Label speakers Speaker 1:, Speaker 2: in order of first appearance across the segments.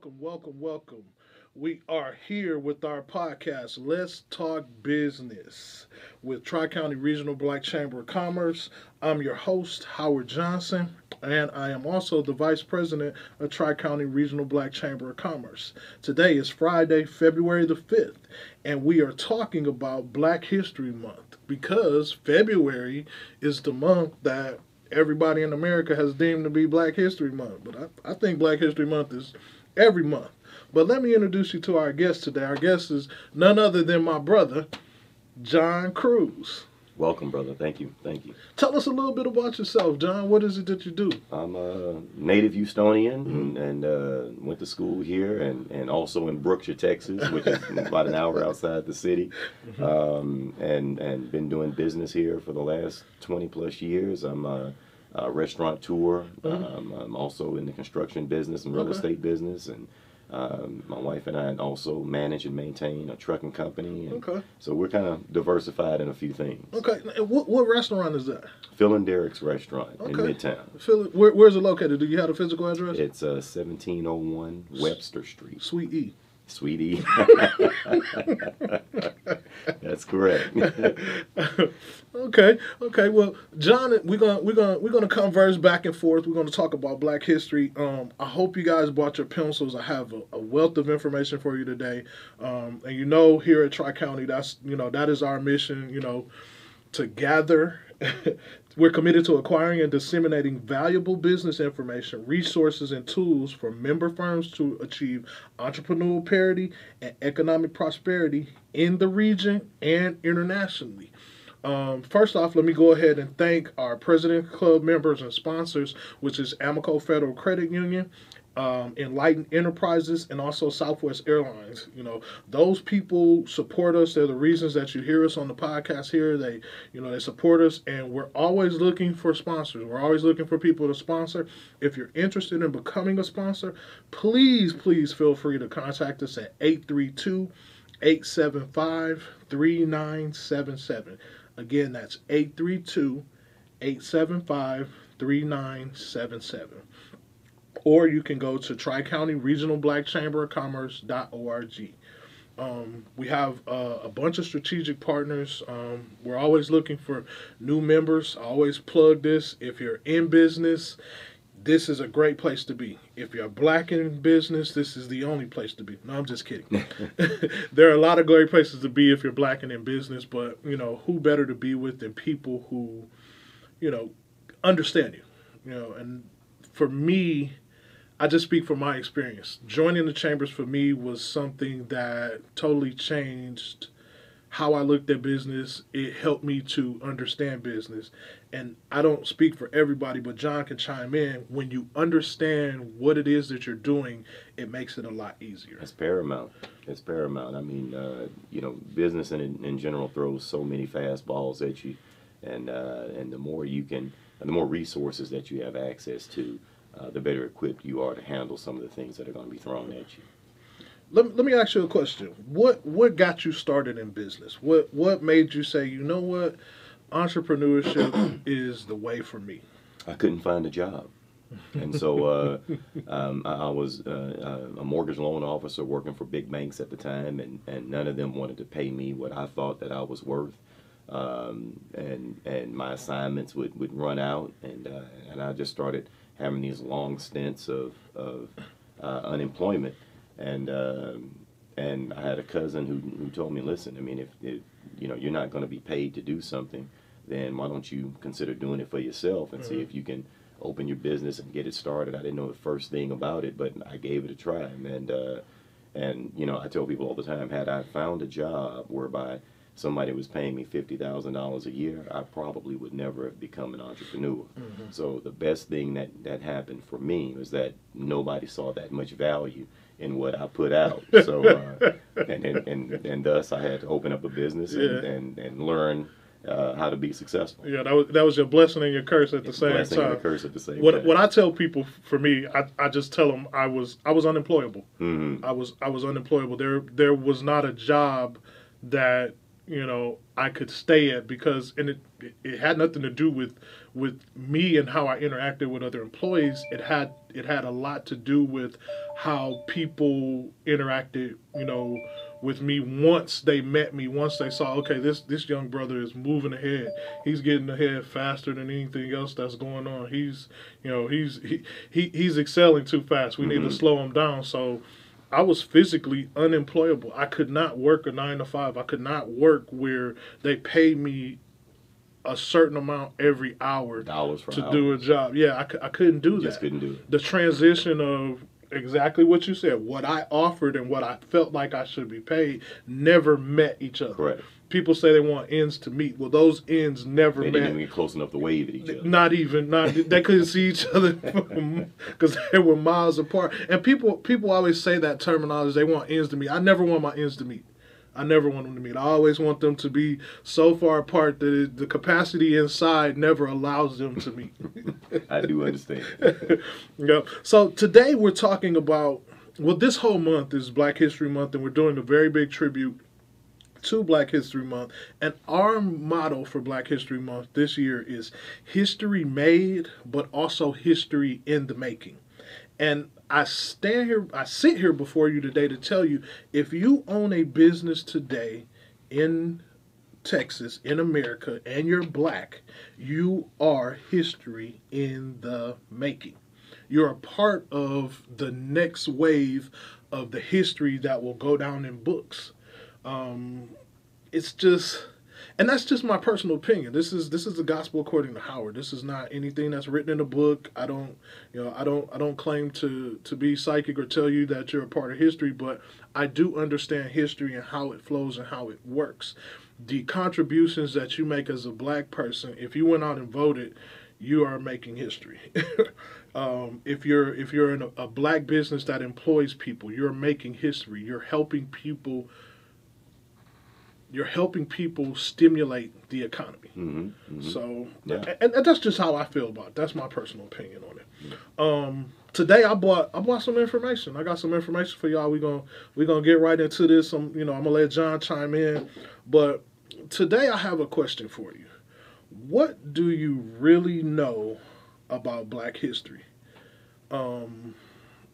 Speaker 1: welcome. We are here with our podcast, Let's Talk Business, with Tri County Regional Black Chamber of Commerce. I'm your host, Howard Johnson, and I am also the Vice President of Tri County Regional Black Chamber of Commerce. Today is Friday, February the 5th, and we are talking about Black History Month because February is the month that everybody in America has deemed to be Black History Month. But I think Black History Month is every month. But let me introduce you to our guest today. Our guest is none other than my brother, John Cruz.
Speaker 2: Welcome, brother. Thank you. Thank you.
Speaker 1: Tell us a little bit about yourself, John. What is it that you do?
Speaker 2: I'm a native Houstonian and went to school here and also in Brookshire, Texas, which is about an hour outside the city. And been doing business here for the last 20 plus years. I'm a restaurateur. I'm also in the construction business and real estate business. And my wife and I also manage and maintain a trucking company. And so we're kind of diversified in a few things.
Speaker 1: Okay. And what restaurant is that?
Speaker 2: Phil and Derek's restaurant in Midtown.
Speaker 1: Phil, where's it located? Do you have a physical address?
Speaker 2: It's 1701 Webster Street.
Speaker 1: Sweet E.
Speaker 2: Sweetie. That's correct.
Speaker 1: Okay. Well, John, we're gonna converse back and forth. We're gonna talk about Black history. I hope you guys brought your pencils. I have a wealth of information for you today. And here at Tri County, that is our mission. To gather. We're committed to acquiring and disseminating valuable business information, resources, and tools for member firms to achieve entrepreneurial parity and economic prosperity in the region and internationally. First off, let me go ahead and thank our President Club members and sponsors, which is Amico Federal Credit Union, Enlightened Enterprises, and also Southwest Airlines. Those people support us. They're the reasons that you hear us on the podcast here. They support us, and we're always looking for sponsors. We're always looking for people to sponsor. If you're interested in becoming a sponsor, please feel free to contact us at 832-875-3977. Again, that's 832-875-3977. Or you can go to Tri-County Regional Black Chamber of Commerce.org. We have a bunch of strategic partners. We're always looking for new members. I always plug this. If you're in business, this is a great place to be. If you're Black in business, this is the only place to be. No, I'm just kidding. There are a lot of great places to be if you're Black and in business, but, who better to be with than people who, understand you. And for me, I just speak from my experience. Joining the chambers for me was something that totally changed how I looked at business. It helped me to understand business. And I don't speak for everybody, but John can chime in. When you understand what it is that you're doing, it makes it a lot easier.
Speaker 2: It's paramount. It's paramount. I mean, business in general throws so many fastballs at you. And the more the more resources that you have access to, the better equipped you are to handle some of the things that are going to be thrown at you.
Speaker 1: Let me ask you a question. What got you started in business? What made you say, you know what, entrepreneurship is the way for me?
Speaker 2: I couldn't find a job. And so I was a mortgage loan officer working for big banks at the time, and none of them wanted to pay me what I thought that I was worth. And my assignments would run out, and I just started having these long stints of unemployment, and I had a cousin who told me, listen, I mean, if you're not going to be paid to do something, then why don't you consider doing it for yourself and see if you can open your business and get it started. I didn't know the first thing about it, but I gave it a try, and I tell people all the time, had I found a job whereby somebody was paying me $50,000 a year, I probably would never have become an entrepreneur. So the best thing that happened for me was that nobody saw that much value in what I put out. So and thus I had to open up a business and learn how to be successful.
Speaker 1: Yeah, that was your blessing and your curse at the same
Speaker 2: blessing
Speaker 1: time.
Speaker 2: And a curse at the same time.
Speaker 1: What I tell people, for me, I just tell them I was unemployable. I was unemployable. There was not a job that I could stay at, because and it had nothing to do with me and how I interacted with other employees. It had a lot to do with how people interacted, with me once they met me, once they saw, okay, this young brother is moving ahead. He's getting ahead faster than anything else that's going on. He's excelling too fast. We need to slow him down. So I was physically unemployable. I could not work a 9 to 5. I could not work where they paid me a certain amount every hour
Speaker 2: Dollars for
Speaker 1: to
Speaker 2: hours.
Speaker 1: do a job. Yeah, I couldn't do that.
Speaker 2: Just couldn't do it.
Speaker 1: The transition of exactly what you said, what I offered and what I felt like I should be paid, never met each other.
Speaker 2: Correct.
Speaker 1: People say they want ends to meet. Well, those ends never
Speaker 2: They
Speaker 1: met.
Speaker 2: didn't even get close enough to wave at each other.
Speaker 1: Not they couldn't see each other because they were miles apart. And people always say that terminology. They want ends to meet. I never want my ends to meet. I never want them to meet. I always want them to be so far apart that the capacity inside never allows them to meet.
Speaker 2: I do understand.
Speaker 1: Yeah. So today we're talking about, this whole month is Black History Month, and we're doing a very big tribute to Black History Month. And our motto for Black History Month this year is history made, but also history in the making. And I sit here before you today to tell you, if you own a business today in Texas, in America, and you're Black, you are history in the making. You're a part of the next wave of the history that will go down in books. It's just, and that's just my personal opinion. This is the gospel according to Howard. This is not anything that's written in a book. I don't claim to be psychic or tell you that you're a part of history, but I do understand history and how it flows and how it works. The contributions that you make as a Black person, if you went out and voted, you are making history. If you're in a Black business that employs people, you're making history. You're helping people stimulate the economy.
Speaker 2: Mm-hmm, mm-hmm.
Speaker 1: So,
Speaker 2: yeah.
Speaker 1: and that's just how I feel about it. That's my personal opinion on it. Today I bought some information. I got some information for y'all. We're gonna get right into this. I'm gonna let John chime in, but today I have a question for you. What do you really know about Black history?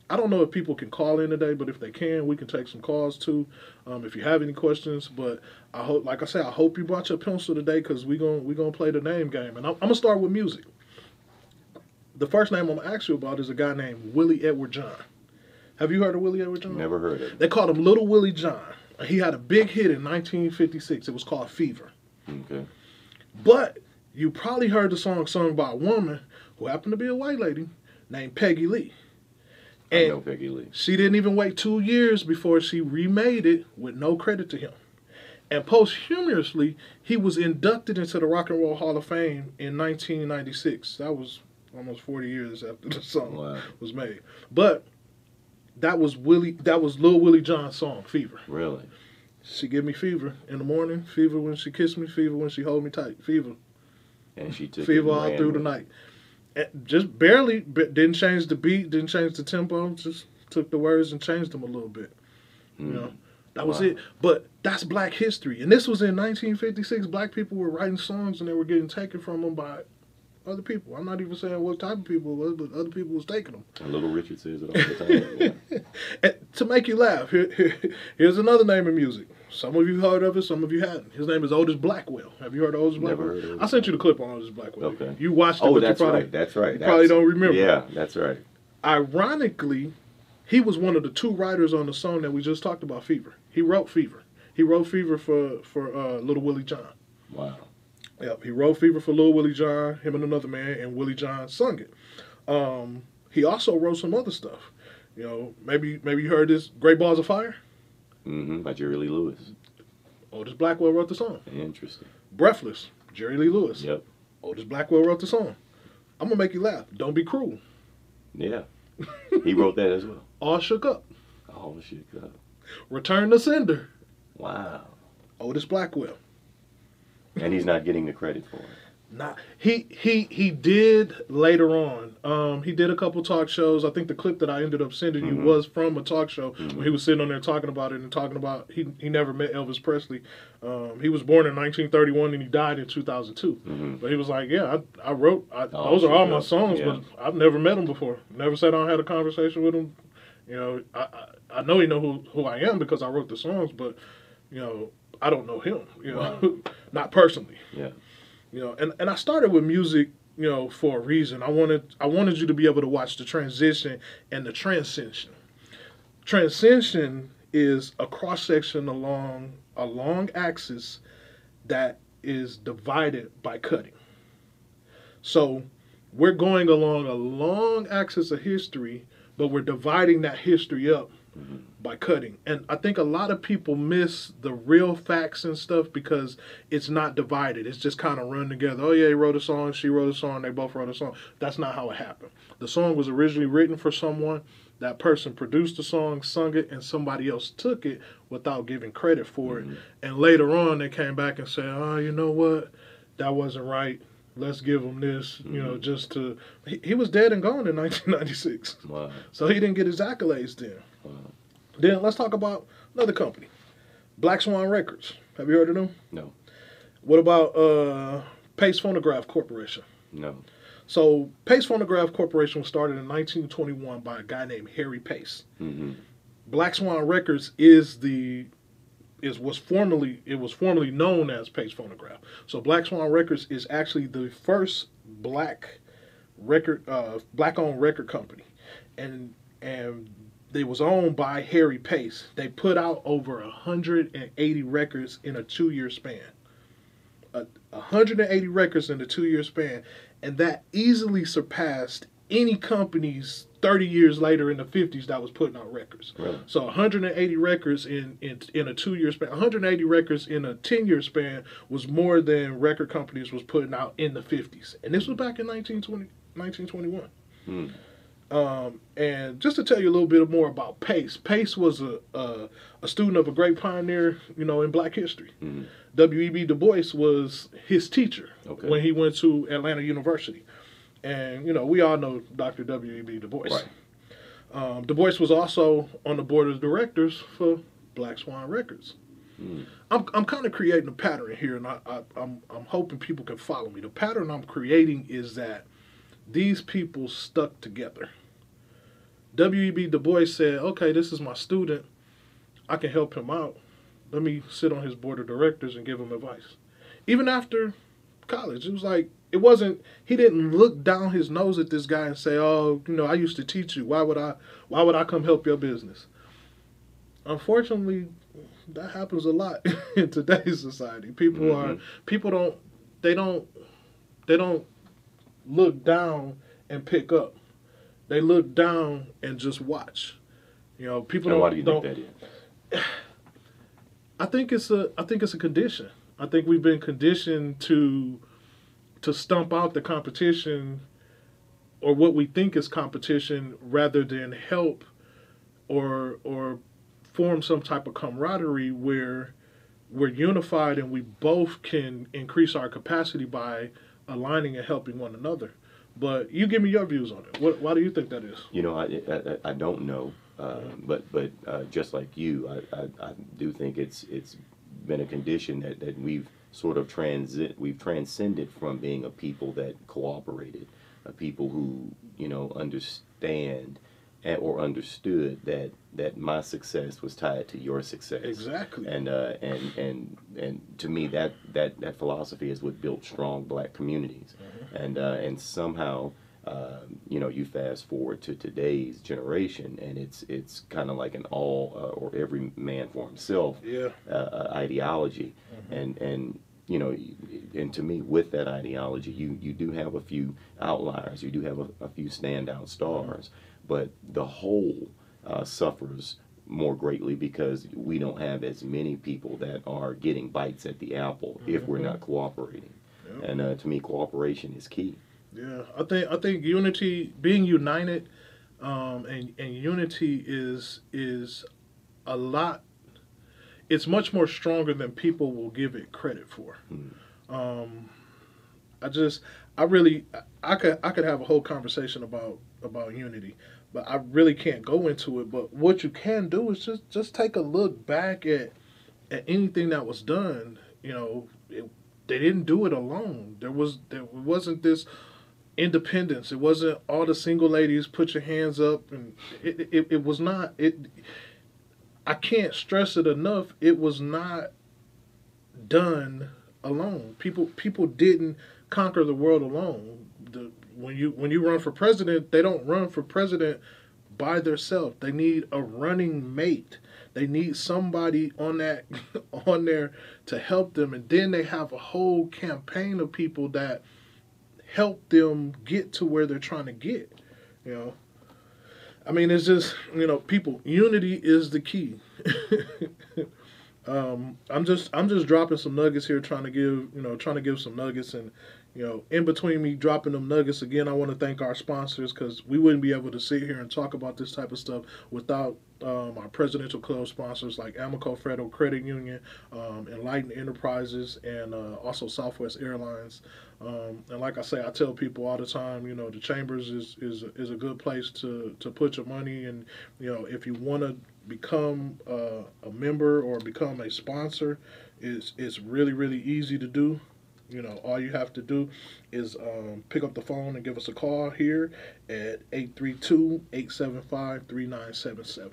Speaker 1: I don't know if people can call in today, but if they can, we can take some calls too. If you have any questions, but I hope, like I said, I hope you brought your pencil today, because we're gonna play the name game, and I'm gonna start with music. The first name I'm gonna ask you about is a guy named Willie Edward John. Have you heard of Willie Edward John?
Speaker 2: Never heard of it.
Speaker 1: They called him Little Willie John. He had a big hit in 1956. It was called Fever.
Speaker 2: Okay.
Speaker 1: But you probably heard the song sung by a woman who happened to be a white lady named Peggy Lee.
Speaker 2: I know Peggy Lee.
Speaker 1: She didn't even wait 2 years before she remade it with no credit to him. And posthumously, he was inducted into the Rock and Roll Hall of Fame in 1996. That was almost 40 years after the song was made. But that was Lil Willie John's song, Fever.
Speaker 2: Really?
Speaker 1: She give me fever in the morning, fever when she kiss me, fever when she hold me tight, fever.
Speaker 2: And she took
Speaker 1: fever
Speaker 2: it
Speaker 1: all through the night. And just barely, didn't change the beat, didn't change the tempo, just took the words and changed them a little bit. That was it. But that's Black history. And this was in 1956. Black people were writing songs and they were getting taken from them by other people. I'm not even saying what type of people it was, but other people was taking them.
Speaker 2: And Little Richard says it all the time. Yeah.
Speaker 1: And to make you laugh, here's another name in music. Some of you heard of it, some of you hadn't. His name is Otis Blackwell. Have you heard of Otis Blackwell?
Speaker 2: Never heard of Otis.
Speaker 1: I sent you the clip on Otis Blackwell.
Speaker 2: Okay.
Speaker 1: You watched it,
Speaker 2: Oh,
Speaker 1: but
Speaker 2: that's
Speaker 1: you probably,
Speaker 2: right. That's right.
Speaker 1: Probably don't remember.
Speaker 2: Yeah, that's right.
Speaker 1: Ironically, he was one of the two writers on the song that we just talked about, Fever. He wrote Fever. He wrote Fever for Little Willie John.
Speaker 2: Wow.
Speaker 1: Yep, he wrote Fever for Little Willie John, him and another man, and Willie John sung it. He also wrote some other stuff. Maybe you heard this, Great Balls of Fire?
Speaker 2: Mm-hmm, by Jerry Lee Lewis.
Speaker 1: Otis Blackwell wrote the song.
Speaker 2: Interesting.
Speaker 1: Breathless, Jerry Lee Lewis.
Speaker 2: Yep.
Speaker 1: Otis Blackwell wrote the song. I'm going to make you laugh. Don't Be Cruel.
Speaker 2: Yeah. He wrote that as well.
Speaker 1: All Shook Up.
Speaker 2: All Shook Up.
Speaker 1: Return to Sender.
Speaker 2: Wow.
Speaker 1: Otis Blackwell.
Speaker 2: And he's not getting the credit for it.
Speaker 1: Not he did later on. He did a couple talk shows. I think the clip that I ended up sending you was from a talk show when he was sitting on there talking about it and talking about he never met Elvis Presley. He was born in 1931 and he died in 2002. But he was like, yeah, I wrote those are all my songs, but I've never met him before. Never sat down and had a conversation with him. You know, I know he know who I am because I wrote the songs, but you know, I don't know him. You know, not personally.
Speaker 2: Yeah.
Speaker 1: You know, and I started with music, you know, for a reason. I wanted you to be able to watch the transition and the transcension. Transcension is a cross section along a long axis that is divided by cutting. So we're going along a long axis of history, but we're dividing that history up by cutting. And I think a lot of people miss the real facts and stuff because it's not divided. It's just kind of run together. Oh yeah, he wrote a song, she wrote a song, they both wrote a song. That's not how it happened. The song was originally written for someone. That person produced the song, sung it, and somebody else took it without giving credit for it. And later on, they came back and said, oh, you know what? That wasn't right. Let's give him this, you know, just to... He was dead and gone in 1996.
Speaker 2: Wow.
Speaker 1: So he didn't get his accolades then.
Speaker 2: Wow.
Speaker 1: Then let's talk about another company, Black Swan Records. Have you heard of them?
Speaker 2: No.
Speaker 1: What about Pace Phonograph Corporation?
Speaker 2: No.
Speaker 1: So Pace Phonograph Corporation was started in 1921 by a guy named Harry Pace. Black Swan Records was formerly known as Pace Phonograph. So Black Swan Records is actually the first black owned record company, and it was owned by Harry Pace. They put out over 180 records in a 2-year span. 180 records in a 2-year span, and that easily surpassed any companies 30 years later in the 50s that was putting out records.
Speaker 2: Really?
Speaker 1: So 180 records in a 2-year span, 180 records in a 10-year span was more than record companies was putting out in the 50s. And this was back in 1921. And just to tell you a little bit more about Pace, Pace was a student of a great pioneer, you know, in black history. W.E.B. Du Bois was his teacher when he went to Atlanta University. And, you know, we all know Dr. W.E.B. Du Bois. Right. Du Bois was also on the board of directors for Black Swan Records. I'm kind of creating a pattern here, and I'm hoping people can follow me. The pattern I'm creating is that these people stuck together. W.E.B. Du Bois said, okay, this is my student. I can help him out. Let me sit on his board of directors and give him advice. Even after college, it was like, he didn't look down his nose at this guy and say, oh, you know, I used to teach you. Why would I come help your business? Unfortunately, that happens a lot in today's society. People don't look down and pick up. They look down and just watch. You know, people don't.
Speaker 2: Why do you think that is?
Speaker 1: I think it's a condition. I think we've been conditioned to stump out the competition or what we think is competition rather than help or form some type of camaraderie where we're unified and we both can increase our capacity by aligning and helping one another. But you give me your views on it. Why do you think that is?
Speaker 2: You know, I don't know, but just like you, I do think it's been a condition that we've sort of transcended from being a people that cooperated, a people who, you know, understand or understood that my success was tied to your success.
Speaker 1: Exactly.
Speaker 2: And to me that philosophy is what built strong black communities. And somehow you know, you fast forward to today's generation, and it's kind of like an all or every man for himself ideology. And you know, and to me, with that ideology, you do have a few outliers, you do have a few standout stars, but the whole suffers more greatly because we don't have as many people that are getting bites at the apple if we're not cooperating. And to me, cooperation is key.
Speaker 1: Yeah, I think unity, being united, and unity is a lot. It's much more stronger than people will give it credit for. I really, I could have a whole conversation about unity, but I really can't go into it. But what you can do is just take a look back at anything that was done. You know, they didn't do it alone. There wasn't this independence. It wasn't all the single ladies put your hands up, and it was not it. I can't stress it enough. It was not done alone. People didn't conquer the world alone. When you run for president, they don't run for president by themselves. They need a running mate. They need somebody on that on there to help them, and then they have a whole campaign of people that help them get to where they're trying to get. You know, I mean, it's just, people. Unity is the key. I'm just dropping some nuggets here, trying to give some nuggets, and in between me dropping them nuggets again, I want to thank our sponsors, because we wouldn't be able to sit here and talk about this type of stuff without our Presidential Club sponsors like Amico Federal Credit Union, Enlighten Enterprises, and also Southwest Airlines. And like I say, I tell people all the time, the Chambers is a good place to put your money, and if you want to become a member or become a sponsor, it's really, really easy to do. All you have to do is pick up the phone and give us a call here at 832-875-3977.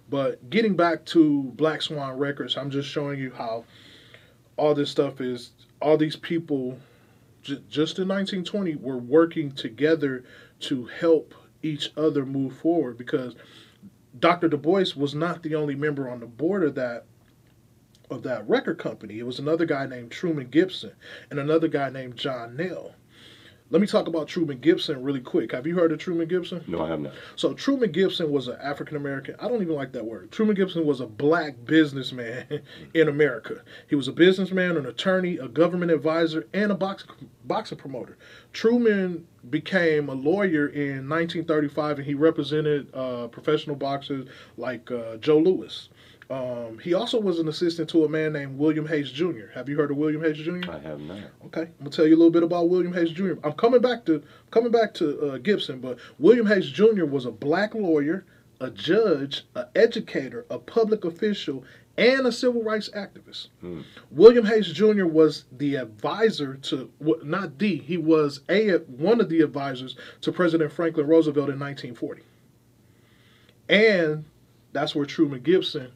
Speaker 1: But getting back to Black Swan Records, I'm just showing you how all this stuff is, all these people just in 1920 were working together to help each other move forward, because Dr. Du Bois was not the only member on the board of that record company. It was another guy named Truman Gibson and another guy named John Nell. Let me talk about Truman Gibson really quick. Have you heard of Truman Gibson?
Speaker 2: No, I have not.
Speaker 1: So Truman Gibson was an African American. I don't even like that word. Truman Gibson was a black businessman in America. He was a businessman, an attorney, a government advisor, and a boxing promoter. Truman became a lawyer in 1935, and he represented professional boxers like Joe Louis. He also was an assistant to a man named William Hayes Jr. Have you heard of William Hayes Jr.?
Speaker 2: I have not.
Speaker 1: Okay, I'm gonna tell you a little bit about William Hayes Jr. I'm coming back to Gibson, but William Hayes Jr. was a black lawyer, a judge, an educator, a public official, and a civil rights activist. William Hayes Jr. was the advisor to, he was one of the advisors to President Franklin Roosevelt in 1940. And that's where Truman Gibson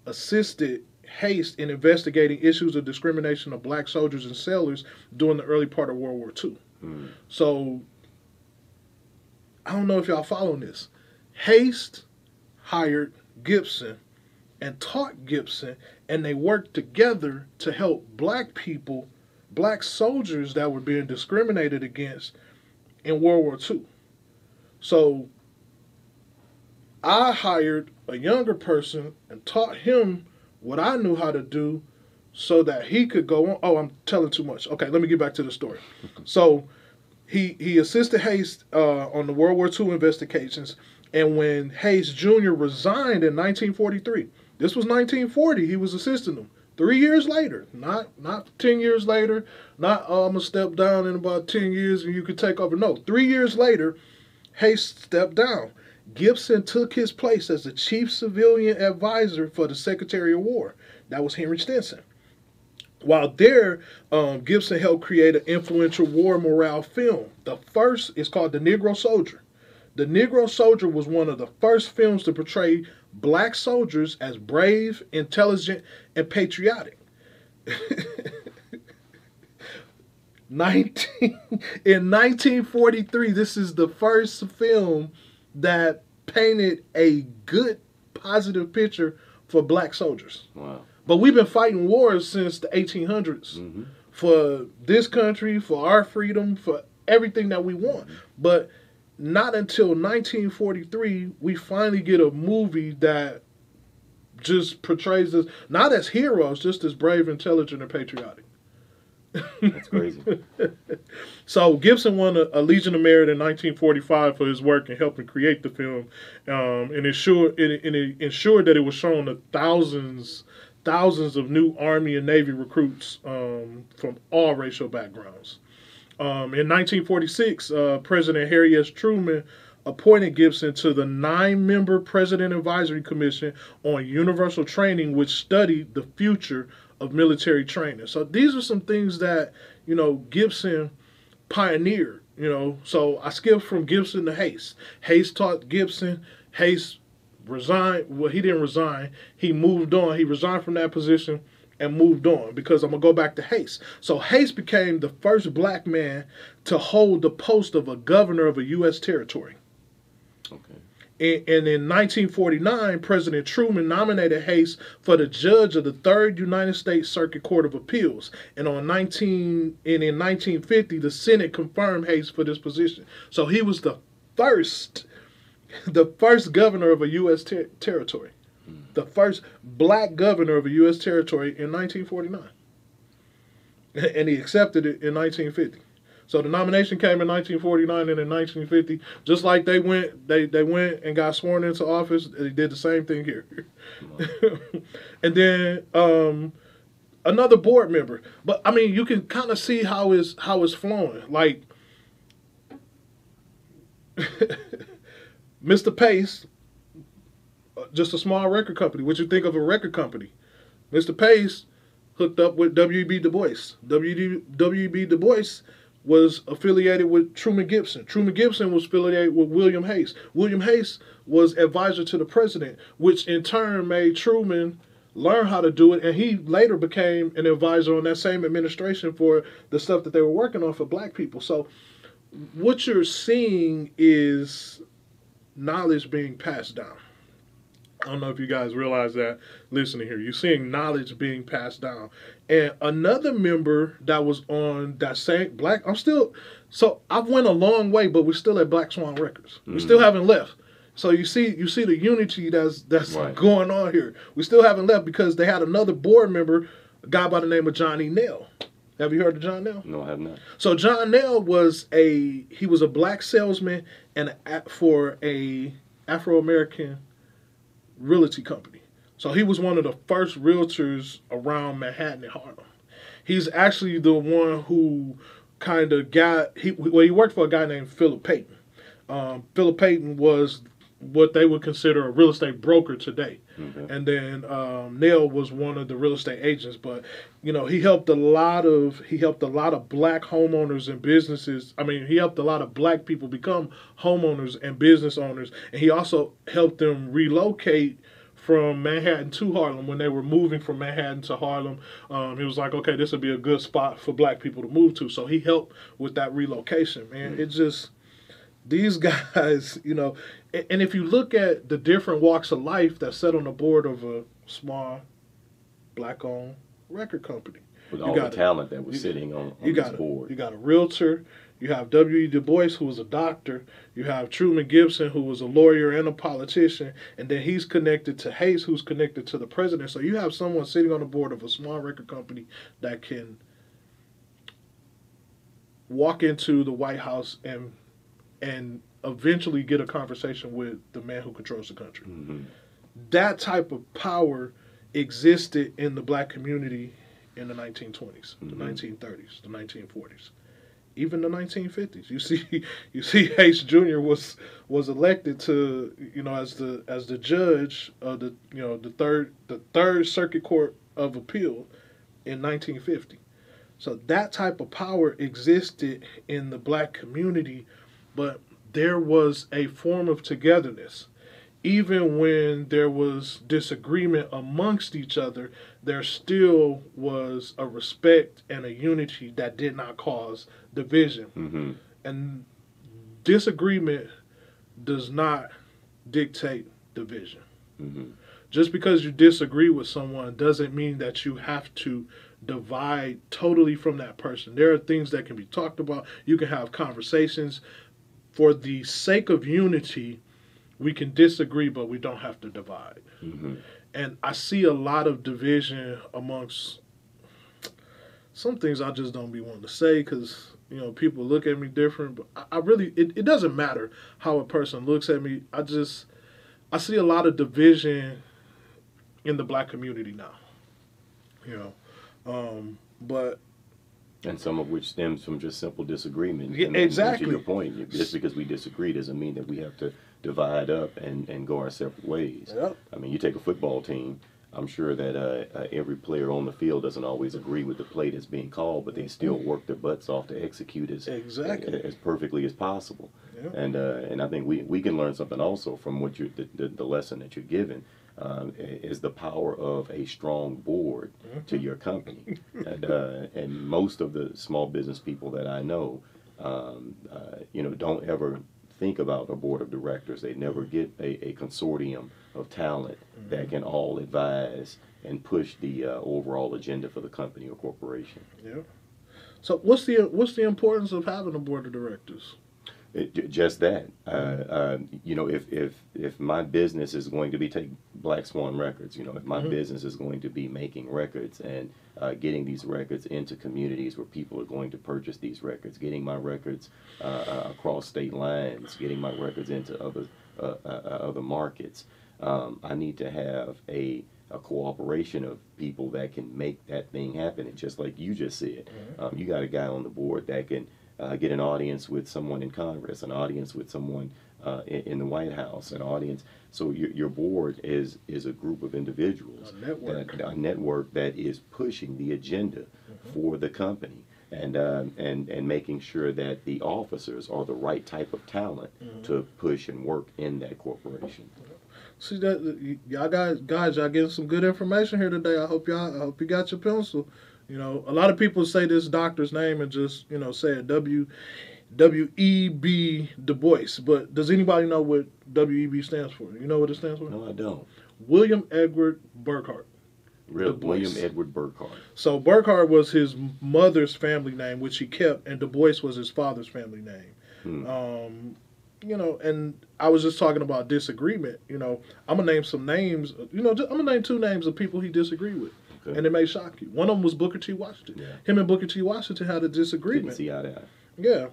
Speaker 1: assisted Hayes in investigating issues of discrimination of black soldiers and sailors during the early part of World War II. So, I don't know if y'all following this. Hayes hired Gibson and taught Gibson, and they worked together to help black people, black soldiers that were being discriminated against in World War II. So, I hired a younger person and taught him what I knew how to do so that he could go on. Oh, I'm telling too much. Okay, let me get back to the story. So he assisted Hayes on the World War II investigations, and when Hayes Jr. resigned in 1943, this was 1940, he was assisting him. 3 years later, not 10 years later, not I'm going to step down in about 10 years and you could take over. No, 3 years later, Hayes stepped down. Gibson took his place as the chief civilian advisor for the Secretary of War. That was Henry Stinson. While there, Gibson helped create an influential war morale film. The first is called The Negro Soldier. The Negro Soldier was one of the first films to portray black soldiers as brave, intelligent, and patriotic. In 1943, this is the first film that painted a good, positive picture for black soldiers.
Speaker 2: Wow.
Speaker 1: But we've been fighting wars since the 1800s for this country, for our freedom, for everything that we want. But not until 1943, we finally get a movie that just portrays us, not as heroes, just as brave, intelligent, and patriotic.
Speaker 2: That's crazy.
Speaker 1: So Gibson won a Legion of Merit in 1945 for his work in helping create the film, and it ensured that it was shown to thousands of new Army and Navy recruits from all racial backgrounds. In 1946, President Harry S. Truman appointed Gibson to the 9-member President Advisory Commission on Universal Training, which studied the future of military training. So these are some things that, Gibson pioneered, So I skipped from Gibson to Hayes. Hayes taught Gibson. Hayes resigned. Well, he didn't resign. He moved on. He resigned from that position and moved on, because I'm going to go back to Hayes. So Hayes became the first black man to hold the post of a governor of a U.S. territory.
Speaker 2: Okay.
Speaker 1: And in 1949, President Truman nominated Hayes for the judge of the Third United States Circuit Court of Appeals. And in 1950, the Senate confirmed Hayes for this position. So he was the first governor of a U.S. territory. The first black governor of a U.S. territory in 1949. And he accepted it in 1950. So the nomination came in 1949, and in 1950, just like they went and got sworn into office, they did the same thing here. And then another board member. But I mean, you can kind of see how it's flowing. Like Mr. Pace, just a small record company. What you think of a record company? Mr. Pace hooked up with W.E.B. Du Bois. W.E.B. Du Bois was affiliated with Truman Gibson. Truman Gibson was affiliated with William Hayes. William Hayes was advisor to the president, which in turn made Truman learn how to do it, and he later became an advisor on that same administration for the stuff that they were working on for black people. So what you're seeing is knowledge being passed down. I don't know if you guys realize that listening here. You're seeing knowledge being passed down. And another member that was on that same black, I've went a long way, but we're still at Black Swan Records. We still haven't left. So you see the unity that's right. Going on here. We still haven't left, because they had another board member, a guy by the name of John E. Nail. Have you heard of John Nail?
Speaker 2: No, I have not.
Speaker 1: So John Nail was a black salesman and for a Afro-American realty company. So he was one of the first realtors around Manhattan and Harlem. He's actually the one who kind of he worked for a guy named Philip Payton. Philip Payton was what they would consider a real estate broker today. Okay. And then Nail was one of the real estate agents, but he helped a lot of black homeowners and businesses. I mean, he helped a lot of black people become homeowners and business owners, and he also helped them relocate from Manhattan to Harlem. When they were moving from Manhattan to Harlem, he was like, okay, this would be a good spot for black people to move to. So he helped with that relocation, man. It just, these guys, and if you look at the different walks of life that sat on the board of a small black-owned record company.
Speaker 2: With all the talent that was sitting on this board.
Speaker 1: You got a realtor. You have W.E. Du Bois, who was a doctor. You have Truman Gibson, who was a lawyer and a politician. And then he's connected to Hayes, who's connected to the president. So you have someone sitting on the board of a small record company that can walk into the White House and eventually get a conversation with the man who controls the country. Mm-hmm. That type of power existed in the black community in the 1920s, the 1930s, the 1940s, even the 1950s. You see, Hayes Jr. was elected to as the judge of the third Circuit Court of Appeal in 1950. So that type of power existed in the black community, but there was a form of togetherness. Even when there was disagreement amongst each other, there still was a respect and a unity that did not cause division. Mm-hmm. And disagreement does not dictate division. Mm-hmm. Just because you disagree with someone doesn't mean that you have to divide totally from that person. There are things that can be talked about. You can have conversations. For the sake of unity, we can disagree, but we don't have to divide. Mm-hmm. And I see a lot of division amongst some things I just don't be wanting to say, because people look at me different. But I really, it doesn't matter how a person looks at me. I see a lot of division in the black community now. But
Speaker 2: And some of which stems from just simple disagreement.
Speaker 1: Yeah,
Speaker 2: And
Speaker 1: exactly.
Speaker 2: to your point, just because we disagree doesn't mean that we have to divide up and go our separate ways.
Speaker 1: Yep.
Speaker 2: I mean, you take a football team. I'm sure that every player on the field doesn't always agree with the play that's being called, but they still work their butts off to execute
Speaker 1: Exactly.
Speaker 2: as perfectly as possible.
Speaker 1: Yep.
Speaker 2: And I think we can learn something also from what the lesson that you're given. Is the power of a strong board to your company, and most of the small business people that I know, don't ever think about a board of directors. They never get a consortium of talent that can all advise and push the overall agenda for the company or corporation.
Speaker 1: Yeah. So what's the importance of having a board of directors?
Speaker 2: Just that, if my business is going to be take Black Swan Records, if my business is going to be making records and getting these records into communities where people are going to purchase these records, getting my records across state lines, getting my records into other markets, I need to have a cooperation of people that can make that thing happen. And just like you just said, you got a guy on the board that can get an audience with someone in Congress, an audience with someone in the White House, an audience. So your board is a group of individuals, a network that is pushing the agenda for the company, and making sure that the officers are the right type of talent to push and work in that corporation.
Speaker 1: See that y'all guys, y'all getting some good information here today. I hope you got your pencil. A lot of people say this doctor's name and just, say it W.E.B. Du Bois. But does anybody know what W.E.B. stands for? You know what it stands for?
Speaker 2: No, I don't.
Speaker 1: William Edward Burghardt.
Speaker 2: Really? William Edward Burghardt.
Speaker 1: So Burghardt was his mother's family name, which he kept, and Du Bois was his father's family name. And I was just talking about disagreement. I'm going to name some names. I'm going to name two names of people he disagreed with. Okay. And it may shock you. One of them was Booker T. Washington. Yeah. Him and Booker T. Washington had a disagreement.
Speaker 2: Didn't see eye to eye.
Speaker 1: Yeah.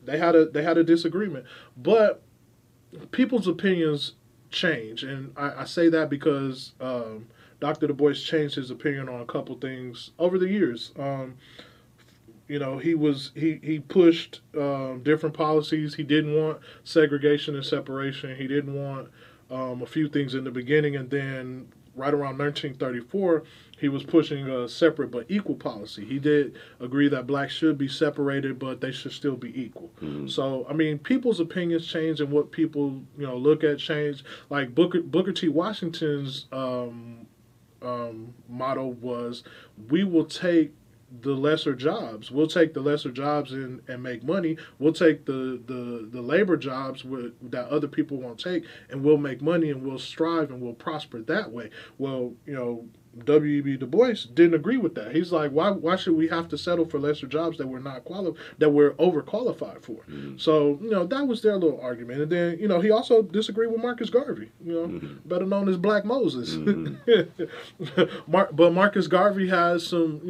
Speaker 1: They had a disagreement. But people's opinions change. And I say that because Dr. Du Bois changed his opinion on a couple things over the years. He pushed different policies. He didn't want segregation and separation. He didn't want a few things in the beginning, and then right around 1934, he was pushing a separate but equal policy. He did agree that blacks should be separated, but they should still be equal. Mm-hmm. So, people's opinions change, and what people look at change. Like Booker T. Washington's motto was, "We will take the lesser jobs. We'll take the lesser jobs and make money. We'll take the labor jobs that other people won't take, and we'll make money, and we'll strive, and we'll prosper that way." Well, W.E.B. Du Bois didn't agree with that. He's like, why should we have to settle for lesser jobs that we're overqualified for? Mm-hmm. So, that was their little argument. And then, he also disagreed with Marcus Garvey, better known as Black Moses. Mm-hmm. But Marcus Garvey has some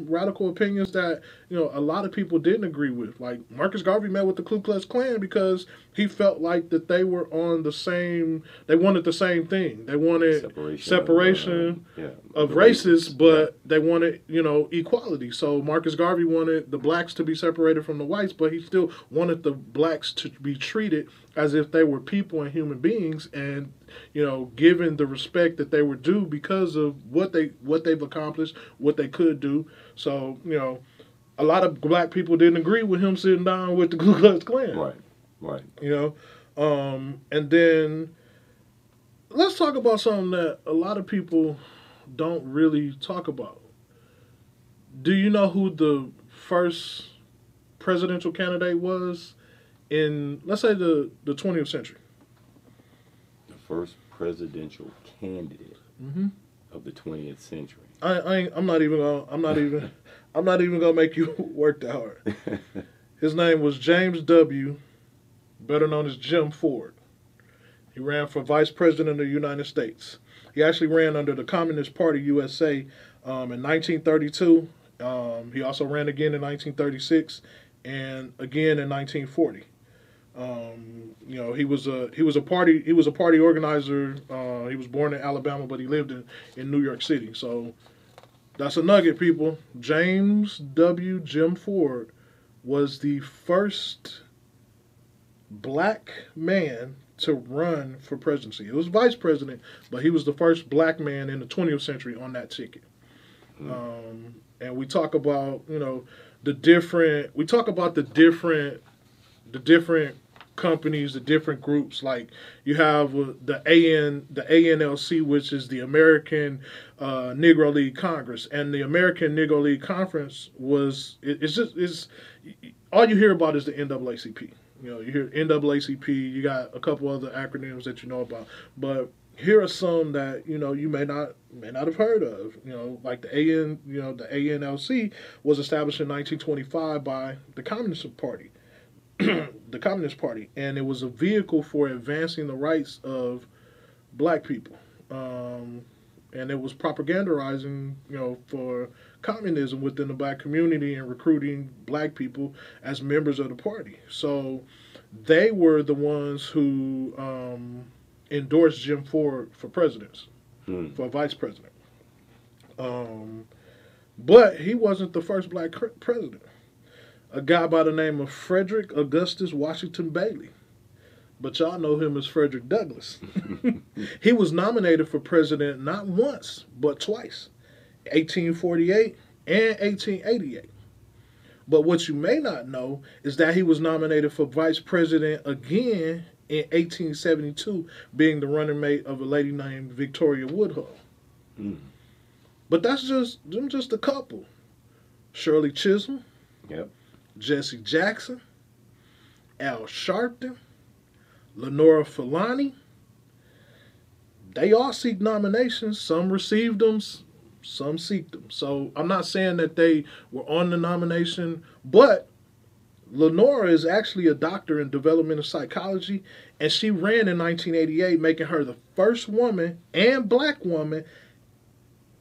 Speaker 1: radical opinions that, a lot of people didn't agree with. Like, Marcus Garvey met with the Ku Klux Klan because he felt like that they were on they wanted the same thing. They wanted separation of races, but they wanted, equality. So Marcus Garvey wanted the blacks to be separated from the whites, but he still wanted the blacks to be treated as if they were people and human beings, and given the respect that they were due because of what they've accomplished, what they could do. So a lot of black people didn't agree with him sitting down with the Ku Klux Klan.
Speaker 2: Right.
Speaker 1: And then let's talk about something that a lot of people don't really talk about. Do you know who the first presidential candidate was in, let's say, the 20th century?
Speaker 2: The first presidential candidate of the 20th century.
Speaker 1: I'm not even gonna make you work that hard. His name was James W., better known as Jim Ford. He ran for vice president of the United States. He actually ran under the Communist Party USA in 1932. He also ran again in 1936 and again in 1940. He was a party organizer. He was born in Alabama, but he lived in New York City. So That's a nugget, people. James W. Jim Ford was the first black man to run for presidency. It was vice president, but he was the first black man in the 20th century on that ticket. And we talk about, we talk about the different companies, the different groups. Like you have the ANLC, which is the American Negro League Congress, and the American Negro League Conference is all you hear about is the NAACP. You hear NAACP. You got a couple other acronyms that you know about, but here are some that you may not have heard of. Like the ANLC was established in 1925 by the Communist Party. The Communist Party, and it was a vehicle for advancing the rights of black people, and it was propagandizing, for communism within the black community and recruiting black people as members of the party. So they were the ones who endorsed Jim Ford for for vice president. But he wasn't the first black president. A guy by the name of Frederick Augustus Washington Bailey. But y'all know him as Frederick Douglass. He was nominated for president not once, but twice, 1848 and 1888. But what you may not know is that he was nominated for vice president again in 1872, being the running mate of a lady named Victoria Woodhull. But that's just a couple. Shirley Chisholm.
Speaker 2: Yep.
Speaker 1: Jesse Jackson, Al Sharpton, Lenora Fulani. They all seek nominations. Some received them, some seek them. So I'm not saying that they were on the nomination, but Lenora is actually a doctor in developmental psychology, and she ran in 1988, making her the first woman and black woman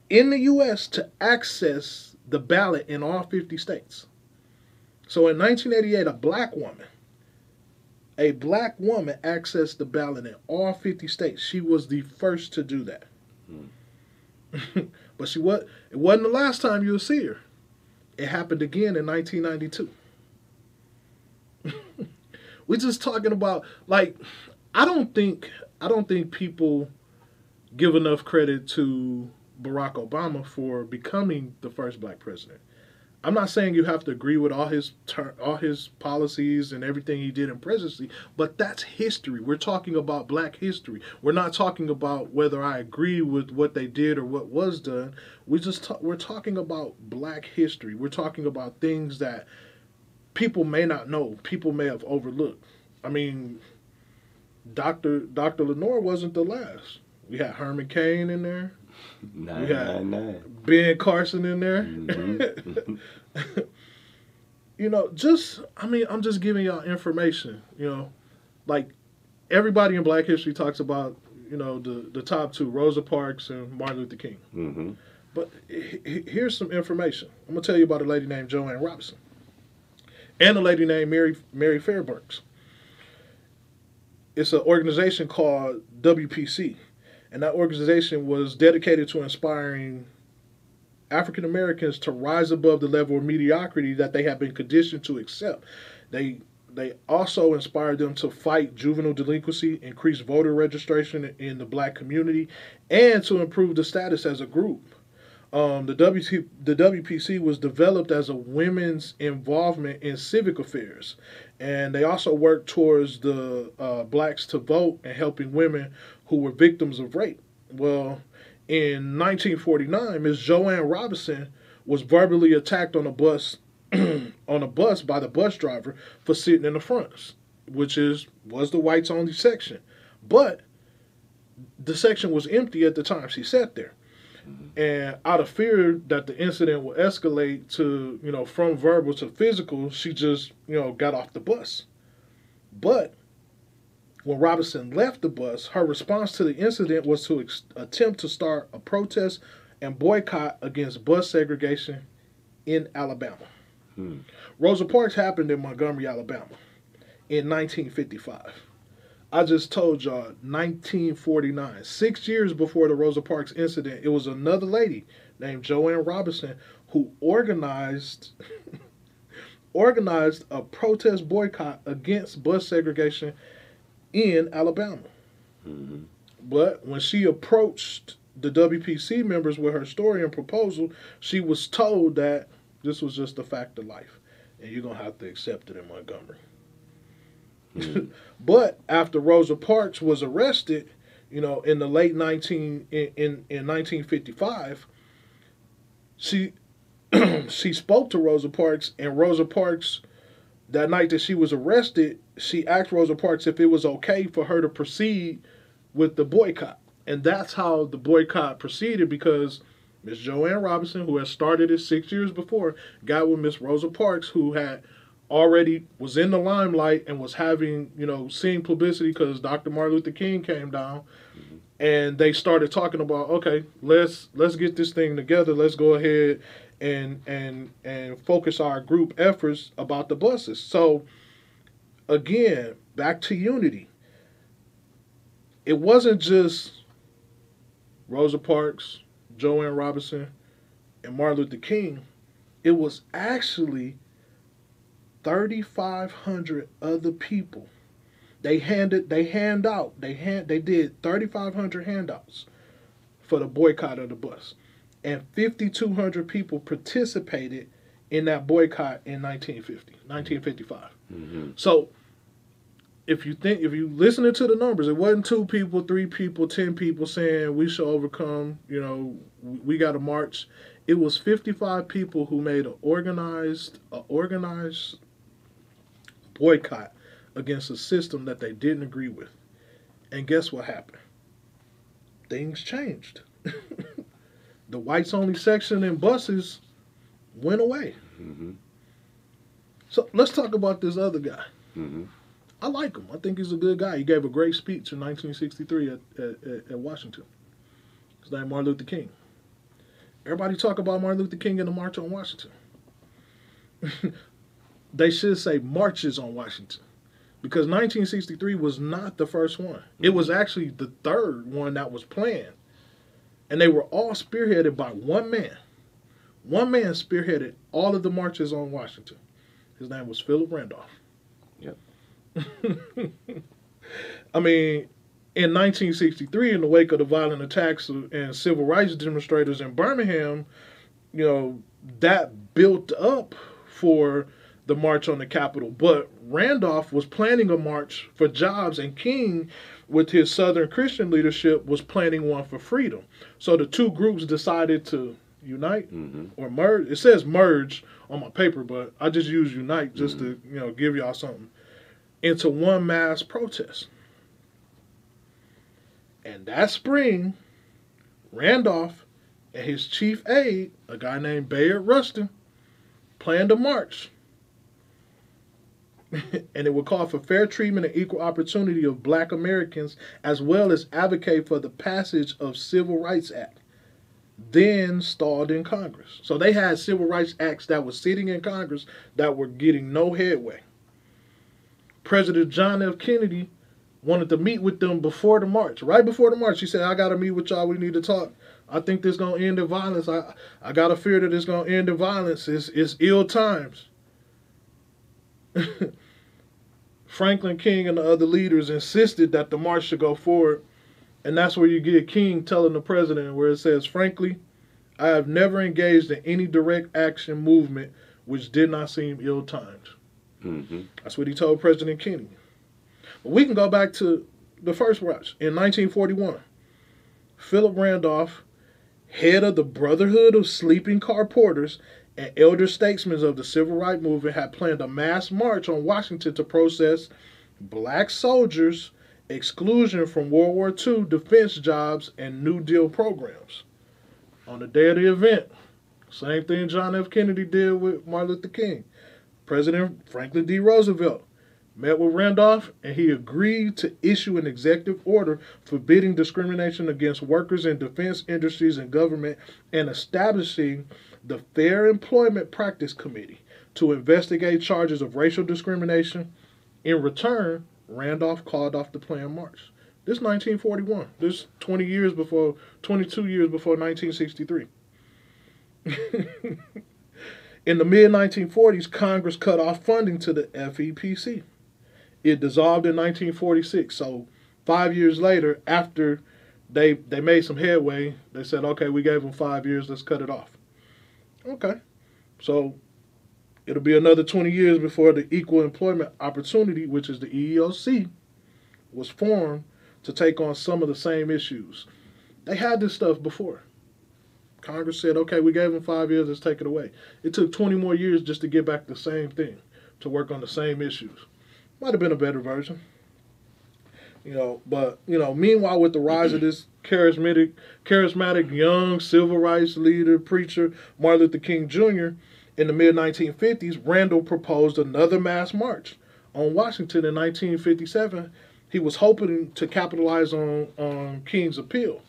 Speaker 1: in the U.S. to access the ballot in all 50 states. So in 1988, a black woman accessed the ballot in all 50 states. She was the first to do that. But it wasn't the last time you'll see her. It happened again in 1992. We're just talking about, like, I don't think people give enough credit to Barack Obama for becoming the first black president. I'm not saying you have to agree with all his policies and everything he did in presidency, but that's history. We're talking about black history. We're not talking about whether I agree with what they did or what was done. We're talking about black history. We're talking about things that people may not know, people may have overlooked. I mean, Dr. Lenore wasn't the last. We had Herman Cain in there. We had Ben Carson in there. Mm-hmm. I'm just giving y'all information. Like everybody in Black history talks about, the top two, Rosa Parks and Martin Luther King. Mm-hmm. But here's some information. I'm gonna tell you about a lady named Joanne Robinson and a lady named Mary Fairbanks. It's an organization called WPC. And that organization was dedicated to inspiring African Americans to rise above the level of mediocrity that they have been conditioned to accept. They also inspired them to fight juvenile delinquency, increase voter registration in the black community, and to improve the status as a group. The WPC was developed as a women's involvement in civic affairs, and they also worked towards the blacks to vote and helping women who were victims of rape. Well, in 1949, Ms. Joanne Robinson was verbally attacked on a bus by the bus driver for sitting in the front, which was the whites only section. But the section was empty at the time she sat there. And out of fear that the incident would escalate to, from verbal to physical, she just, got off the bus. But when Robinson left the bus, her response to the incident was to attempt to start a protest and boycott against bus segregation in Alabama. Rosa Parks happened in Montgomery, Alabama in 1955. I just told y'all, 1949, 6 years before the Rosa Parks incident, it was another lady, named Joanne Robinson who organized a protest boycott against bus segregation in Alabama.
Speaker 2: Mm-hmm.
Speaker 1: But when she approached the WPC members with her story and proposal, she was told that this was just a fact of life, and you're gonna have to accept it in Montgomery.
Speaker 2: Mm-hmm.
Speaker 1: But after Rosa Parks was arrested, in the late 1955, she she spoke to Rosa Parks, and Rosa Parks, that night that she was arrested, she asked Rosa Parks if it was okay for her to proceed with the boycott. And that's how the boycott proceeded, because Miss Joanne Robinson, who had started it 6 years before, got with Miss Rosa Parks, who had already was in the limelight and was having, seeing publicity because Dr. Martin Luther King came down.
Speaker 2: Mm-hmm.
Speaker 1: And they started talking about, okay, let's get this thing together. Let's go ahead and focus our group efforts about the buses. So again, back to unity. It wasn't just Rosa Parks, Joanne Robinson, and Martin Luther King. It was actually 3,500 other people. They did 3,500 handouts for the boycott of the bus, and 5,200 people participated in that boycott in 1955.
Speaker 2: Mm-hmm.
Speaker 1: So if you listening to the numbers, it wasn't 2 people, 3 people, 10 people saying we shall overcome. We got to march. It was 55 people who made an organized boycott against a system that they didn't agree with. And guess what happened? Things changed. The whites only section in buses went away.
Speaker 2: Mm-hmm.
Speaker 1: So let's talk about this other guy.
Speaker 2: Mm-hmm.
Speaker 1: I like him. I think he's a good guy. He gave a great speech in 1963 at Washington. His name is Martin Luther King. Everybody talk about Martin Luther King and the March on Washington. They should say marches on Washington, because 1963 was not the first one. It was actually the third one that was planned. And they were all spearheaded by one man. One man spearheaded all of the marches on Washington. His name was Philip Randolph.
Speaker 2: Yep.
Speaker 1: I mean, in 1963, in the wake of the violent attacks and civil rights demonstrators in Birmingham, that built up for the march on the Capitol. But Randolph was planning a march for jobs, and King, with his Southern Christian leadership, was planning one for freedom. So the two groups decided to unite or merge. It says merge on my paper, but I just use unite just to give y'all something, into one mass protest. And that spring, Randolph and his chief aide, a guy named Bayard Rustin, planned a march. And it would call for fair treatment and equal opportunity of black Americans, as well as advocate for the passage of Civil Rights Act, then stalled in Congress. So they had Civil Rights Acts that were sitting in Congress that were getting no headway. President John F. Kennedy wanted to meet with them before the march. Right before the march, he said, I got to meet with y'all. We need to talk. I think this going to end in violence. I got a fear that it's going to end in violence. It's ill times. Franklin King and the other leaders insisted that the march should go forward. And that's where you get King telling the president, where it says, frankly, I have never engaged in any direct action movement which did not seem ill-timed.
Speaker 2: Mm-hmm.
Speaker 1: That's what he told President Kennedy. But we can go back to the first march. In 1941, Philip Randolph, head of the Brotherhood of Sleeping Car Porters and elder statesmen of the Civil Rights Movement, had planned a mass march on Washington to protest black soldiers' exclusion from World War II defense jobs and New Deal programs. On the day of the event, same thing John F. Kennedy did with Martin Luther King. President Franklin D. Roosevelt met with Randolph, and he agreed to issue an executive order forbidding discrimination against workers in defense industries and government, and establishing the Fair Employment Practice Committee to investigate charges of racial discrimination. In return, Randolph called off the planned march. This is 1941. This is 22 years before 1963. In the mid 1940s, Congress cut off funding to the FEPC. It dissolved in 1946. So 5 years later, after they made some headway, they said, okay, we gave them 5 years, let's cut it off. Okay. So it'll be another 20 years before the Equal Employment Opportunity, which is the EEOC, was formed to take on some of the same issues. They had this stuff before. Congress said, okay, we gave them 5 years, let's take it away. It took 20 more years just to get back the same thing, to work on the same issues. Might have been a better version. But meanwhile, with the rise of this charismatic young civil rights leader, preacher, Martin Luther King Jr., in the mid-1950s, Randall proposed another mass march on Washington in 1957. He was hoping to capitalize on King's appeal,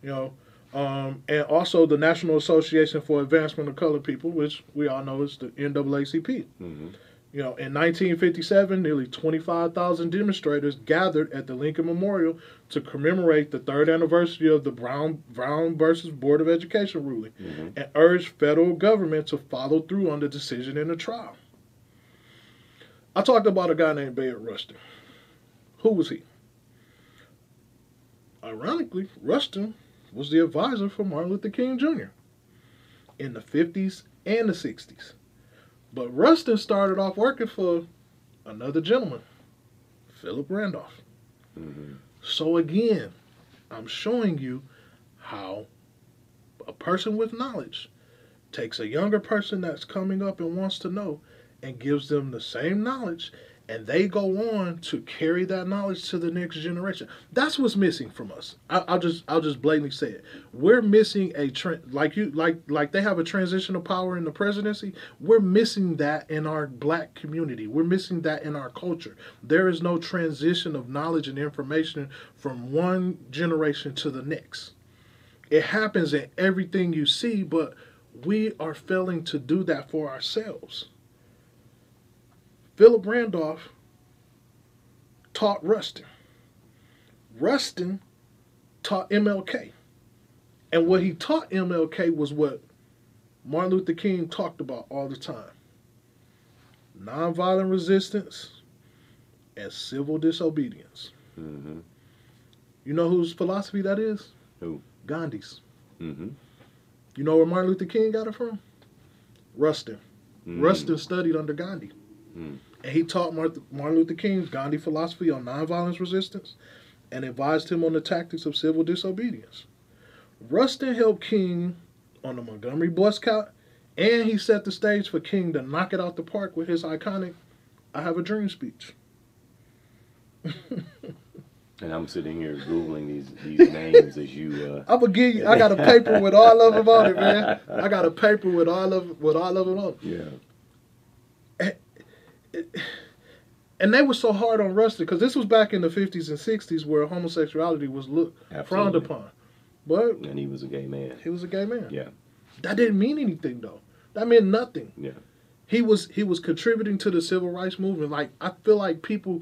Speaker 1: and also the National Association for Advancement of Colored People, which we all know is the NAACP.
Speaker 2: Mm-hmm.
Speaker 1: In 1957, nearly 25,000 demonstrators gathered at the Lincoln Memorial to commemorate the third anniversary of the Brown versus Board of Education ruling,
Speaker 2: Mm-hmm.
Speaker 1: and urged federal government to follow through on the decision in the trial. I talked about a guy named Bayard Rustin. Who was he? Ironically, Rustin was the advisor for Martin Luther King Jr. in the 50s and the 60s. But Rustin started off working for another gentleman, Philip Randolph.
Speaker 2: Mm-hmm.
Speaker 1: So again, I'm showing you how a person with knowledge takes a younger person that's coming up and wants to know and gives them the same knowledge, and they go on to carry that knowledge to the next generation. That's what's missing from us. I'll just blatantly say it. We're missing a like they have a transition of power in the presidency. We're missing that in our black community. We're missing that in our culture. There is no transition of knowledge and information from one generation to the next. It happens in everything you see, but we are failing to do that for ourselves. Philip Randolph taught Rustin. Rustin taught MLK. And what he taught MLK was what Martin Luther King talked about all the time: nonviolent resistance and civil disobedience.
Speaker 2: Mm-hmm.
Speaker 1: You know whose philosophy that is?
Speaker 2: Who?
Speaker 1: Gandhi's.
Speaker 2: Mm-hmm.
Speaker 1: You know where Martin Luther King got it from? Rustin.
Speaker 2: Mm-hmm.
Speaker 1: Rustin studied under Gandhi.
Speaker 2: Mm-hmm.
Speaker 1: And he taught Martin Luther King's Gandhi philosophy on nonviolence resistance and advised him on the tactics of civil disobedience. Rustin helped King on the Montgomery bus count, and he set the stage for King to knock it out the park with his iconic "I Have a Dream" speech.
Speaker 2: And I'm sitting here Googling these names as you...
Speaker 1: I'm gonna give you. I got a paper with all of them on it, man. I got a paper with all of them on it.
Speaker 2: Yeah.
Speaker 1: And they were so hard on Rustin because this was back in the 50s and 60s where homosexuality was frowned upon. But
Speaker 2: And he was a gay man.
Speaker 1: he was a gay man.
Speaker 2: Yeah.
Speaker 1: That didn't mean anything though. That meant nothing.
Speaker 2: Yeah.
Speaker 1: He was contributing to the civil rights movement. Like, I feel like people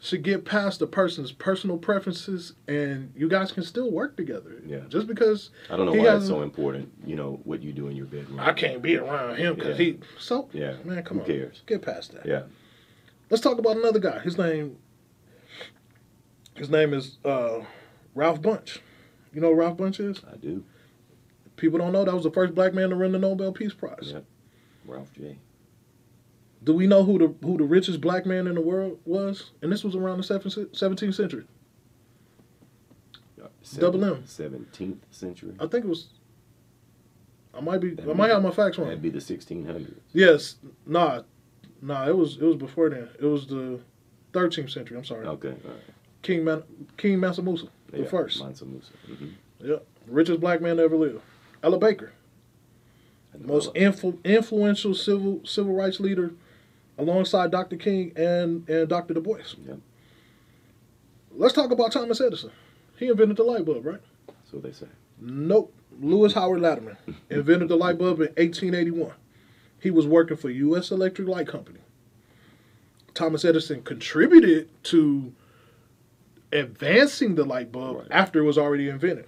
Speaker 1: should get past the person's personal preferences, and you guys can still work together.
Speaker 2: Yeah.
Speaker 1: Just because
Speaker 2: I don't know why it's so important, what you do in your bedroom.
Speaker 1: I can't be around him because
Speaker 2: Yeah.
Speaker 1: man, come on.
Speaker 2: Who cares?
Speaker 1: Get past that.
Speaker 2: Yeah.
Speaker 1: Let's talk about another guy. His name is Ralph Bunche. You know who Ralph Bunche is?
Speaker 2: I do.
Speaker 1: People don't know that was the first black man to win the Nobel Peace Prize.
Speaker 2: Yeah. Ralph J.
Speaker 1: Do we know who the richest black man in the world was? And this was around the 17th century. Double M.
Speaker 2: 17th century.
Speaker 1: I think it was. I might have my facts wrong.
Speaker 2: That'd be the 1600s.
Speaker 1: Yes. Nah. It was before then. It was the 13th century. I'm sorry.
Speaker 2: Okay. All right.
Speaker 1: King Mansa Musa, the first.
Speaker 2: Mansa Musa. Mm-hmm.
Speaker 1: Yep. Richest black man to ever live. Ella Baker. Most influential civil rights leader, alongside Dr. King and Dr. Du Bois.
Speaker 2: Yep.
Speaker 1: Let's talk about Thomas Edison. He invented the light bulb, right?
Speaker 2: So they say.
Speaker 1: Nope. Lewis Howard Latterman invented the light bulb in 1881. He was working for U.S. Electric Light Company. Thomas Edison contributed to advancing the light bulb after it was already invented.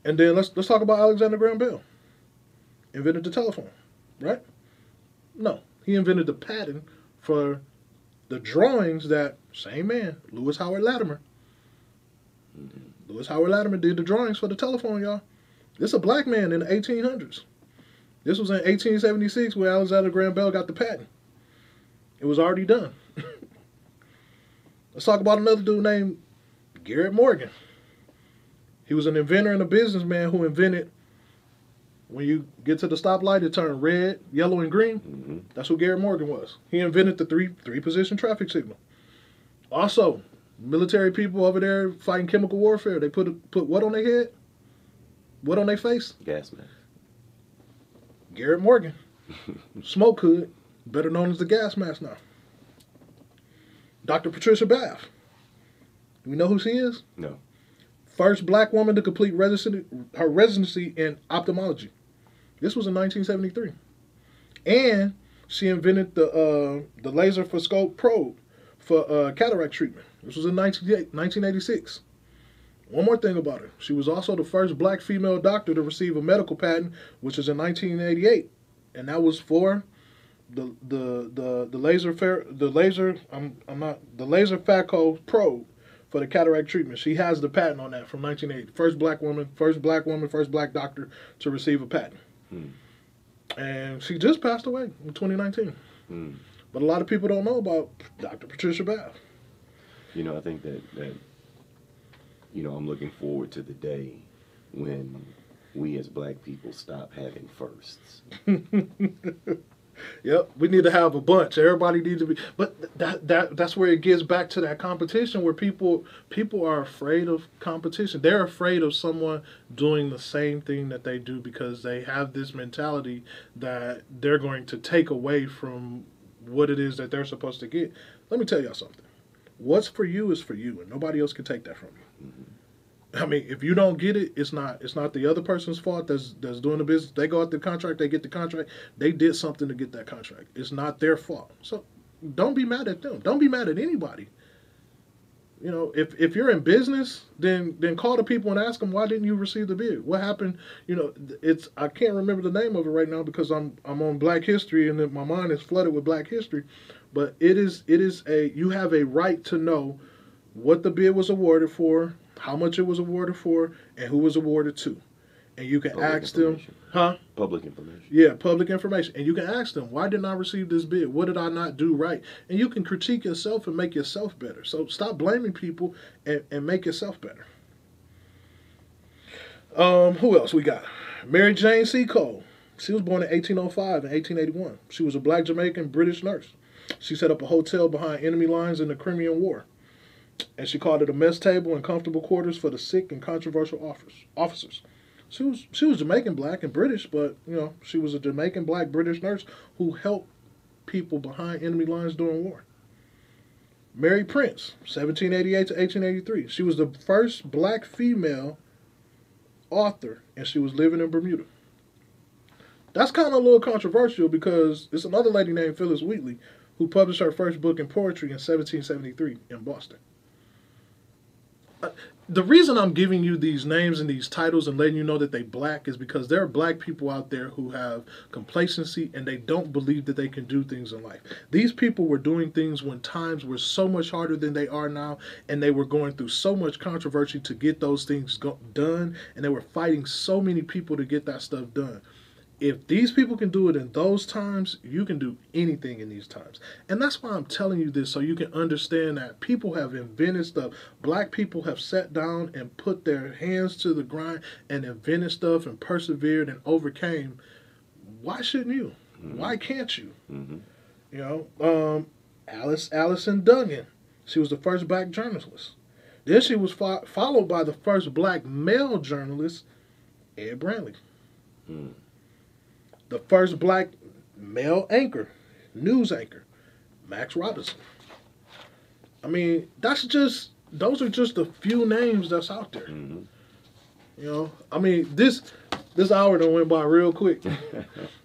Speaker 1: And then let's talk about Alexander Graham Bell. invented the telephone, right? No, he invented the patent for the drawings that same man, Lewis Howard Latimer. Lewis Howard Latimer did the drawings for the telephone, y'all. This is a black man in the 1800s. This was in 1876 where Alexander Graham Bell got the patent. It was already done. Let's talk about another dude named Garrett Morgan. He was an inventor and a businessman who invented, when you get to the stoplight, it turned red, yellow, and green.
Speaker 2: Mm-hmm.
Speaker 1: That's who Garrett Morgan was. He invented the three position traffic signal. Also, military people over there fighting chemical warfare, they put what on their head? What on their face?
Speaker 2: Gas mask.
Speaker 1: Garrett Morgan. Smoke hood, better known as the gas mask now. Dr. Patricia Bath. Do we know who she is?
Speaker 2: No.
Speaker 1: First black woman to complete her residency in ophthalmology. This was in 1973. And she invented the laser for scope probe for cataract treatment. This was in 1986. One more thing about her. She was also the first black female doctor to receive a medical patent, which is in 1988. And that was for the laser phaco probe for the cataract treatment. She has the patent on that from 1980. First black woman, first black doctor to receive a patent. And she just passed away in 2019. But a lot of people don't know about Dr. Patricia Bath.
Speaker 2: You know, I think that I'm looking forward to the day when we as black people stop having firsts.
Speaker 1: Yep, we need to have a bunch. Everybody needs to be, but that's where it gets back to that competition where people are afraid of competition. They're afraid of someone doing the same thing that they do because they have this mentality that they're going to take away from what it is that they're supposed to get. Let me tell y'all something. What's for you is for you, and nobody else can take that from you. I mean, if you don't get it, it's not the other person's fault that's doing the business. They go out the contract, they get the contract. They did something to get that contract. It's not their fault. So don't be mad at them. Don't be mad at anybody. You know, if you're in business, then call the people and ask them, why didn't you receive the bid? What happened? You know, I can't remember the name of it right now because I'm on Black History and my mind is flooded with Black History. But you have a right to know what the bid was awarded for, how much it was awarded for, and who was awarded to. And you can ask them,
Speaker 2: Public information.
Speaker 1: Yeah, public information. And you can ask them, why didn't I receive this bid? What did I not do right? And you can critique yourself and make yourself better. So stop blaming people and make yourself better. Who else we got? Mary Jane Seacole. She was born in 1805 and 1881. She was a black Jamaican British nurse. She set up a hotel behind enemy lines in the Crimean War. And she called it a mess table and comfortable quarters for the sick and controversial officers. She was Jamaican black and British, but you know she was a Jamaican black British nurse who helped people behind enemy lines during war. Mary Prince, 1788 to 1883. She was the first black female author, and she was living in Bermuda. That's kind of a little controversial because it's another lady named Phyllis Wheatley who published her first book in poetry in 1773 in Boston. The reason I'm giving you these names and these titles and letting you know that they black is because there are black people out there who have complacency and they don't believe that they can do things in life. These people were doing things when times were so much harder than they are now, and they were going through so much controversy to get those things done, and they were fighting so many people to get that stuff done. If these people can do it in those times, you can do anything in these times. And that's why I'm telling you this, so you can understand that people have invented stuff. Black people have sat down and put their hands to the grind and invented stuff and persevered and overcame. Why shouldn't you? Mm-hmm. Why can't you? Mm-hmm. You know, Allison Duggan. She was the first black journalist. Then she was followed by the first black male journalist, Ed Brantley. Mm. The first black male anchor, news anchor, Max Robinson. I mean, those are just a few names that's out there. Mm-hmm. You know, I mean, this hour done went by real quick.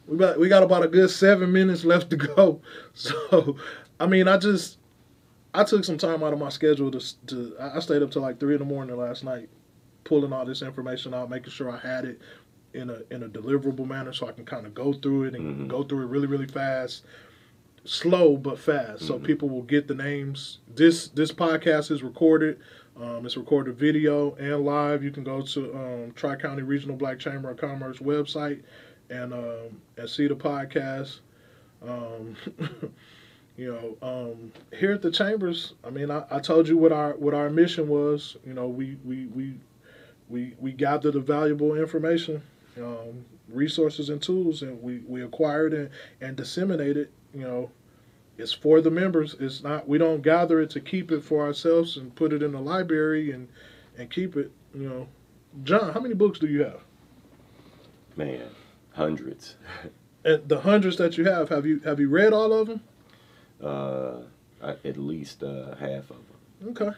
Speaker 1: we got about a good 7 minutes left to go. So, I mean, I took some time out of my schedule I stayed up till like 3 a.m. last night, pulling all this information out, making sure I had it, in a deliverable manner, so I can kind of go through it and
Speaker 2: Mm-hmm.
Speaker 1: go through it really really fast, slow but fast, so
Speaker 2: Mm-hmm.
Speaker 1: people will get the names. This podcast is recorded. It's recorded video and live. You can go to Tri County Regional Black Chamber of Commerce website and see the podcast. Um, here at the chambers, I mean, I told you what our mission was. We gathered the valuable information, resources and tools, and we acquired and disseminated. It's for the members. It's not. We don't gather it to keep it for ourselves and put it in the library and keep it. John, how many books do you have?
Speaker 2: Man, hundreds.
Speaker 1: And the hundreds that you have you read all of them?
Speaker 2: At least half of them.
Speaker 1: Okay.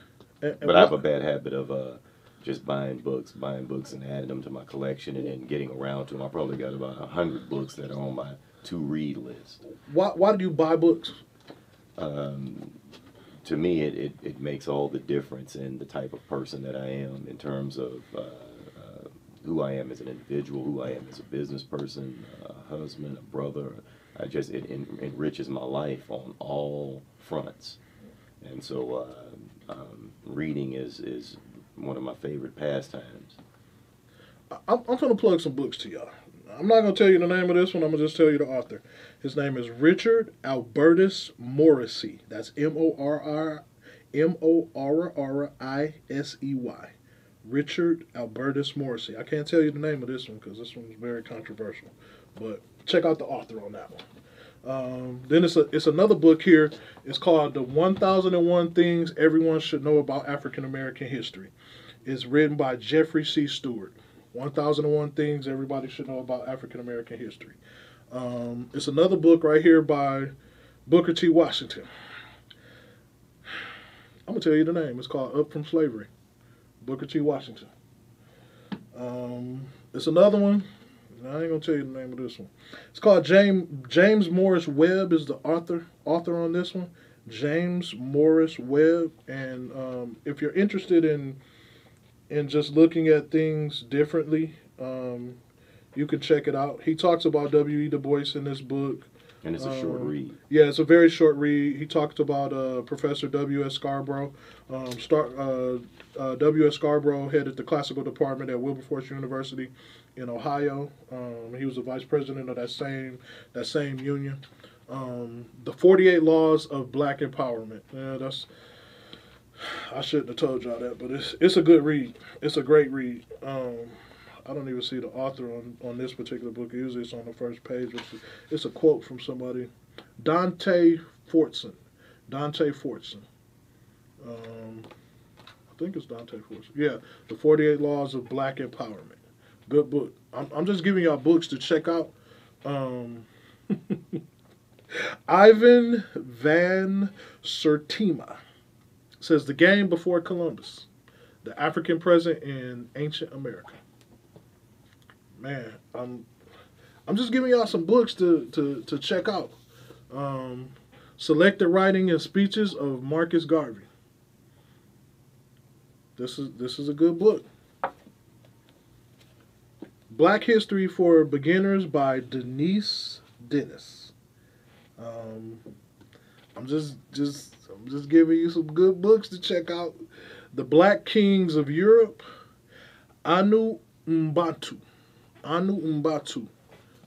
Speaker 1: And
Speaker 2: But I have a bad habit of just buying books and adding them to my collection and then getting around to them. I probably got about 100 books that are on my to-read list.
Speaker 1: why do you buy books?
Speaker 2: To me, it makes all the difference in the type of person that I am in terms of who I am as an individual, who I am as a business person, a husband, a brother. It enriches my life on all fronts. And so reading is one of my favorite pastimes.
Speaker 1: I'm going to plug some books to y'all. I'm not going to tell you the name of this one. I'm going to just tell you the author. His name is Richard Albertus Morrissey. That's Morrisey. Richard Albertus Morrissey. I can't tell you the name of this one because this one is very controversial. But check out the author on that one. Then it's another book here. It's called The 1001 Things Everyone Should Know About African American History. It's written by Jeffrey C. Stewart. 1001 Things Everybody Should Know About African American History. It's another book right here by Booker T. Washington. I'm going to tell you the name. It's called Up From Slavery. Booker T. Washington. It's another one. I ain't going to tell you the name of this one. It's called James Morris Webb is the author on this one. James Morris Webb. And if you're interested in just looking at things differently, you can check it out. He talks about W.E. Du Bois in this book.
Speaker 2: And it's a short read.
Speaker 1: Yeah, it's a very short read. He talked about Professor W.S. Scarborough. W.S. Scarborough headed the classical department at Wilberforce University in Ohio. He was the vice president of that same union. The 48 Laws of Black Empowerment. Yeah, I shouldn't have told y'all that, but it's a good read. It's a great read. I don't even see the author on this particular book. Usually it's on the first page. It's a quote from somebody. Dante Fortson. I think it's Dante Fortson. Yeah, The 48 Laws of Black Empowerment. Good book. I'm just giving y'all books to check out. Ivan Van Sertima says The Game Before Columbus, the African Present in Ancient America. Man, I'm just giving y'all some books to check out. Selected Writing and Speeches of Marcus Garvey. This is a good book. Black History for Beginners by Denise Dennis. I'm just giving you some good books to check out. The Black Kings of Europe. Anu Mbatu,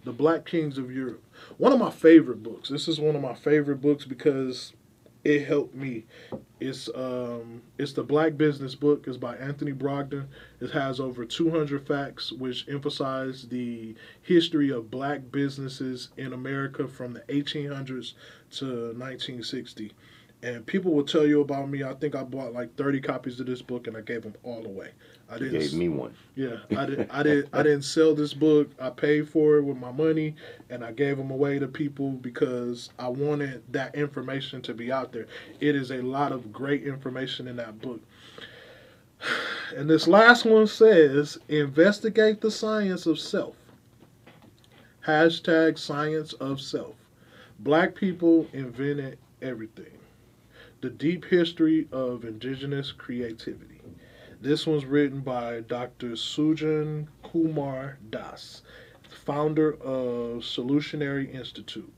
Speaker 1: The Black Kings of Europe. One of my favorite books. This is one of my favorite books because it helped me. It's the Black Business Book. It's by Anthony Brogdon. It has over 200 facts which emphasize the history of black businesses in America from the 1800s to 1960. And people will tell you about me. I think I bought like 30 copies of this book and I gave them all away.
Speaker 2: You gave me one.
Speaker 1: Yeah, I didn't sell this book. I paid for it with my money, and I gave them away to people because I wanted that information to be out there. It is a lot of great information in that book. And this last one says, investigate the science of self. Hashtag science of self. Black people invented everything. The deep history of indigenous creativity. This one's written by Dr. Sujan Kumar Das, founder of Solutionary Institute.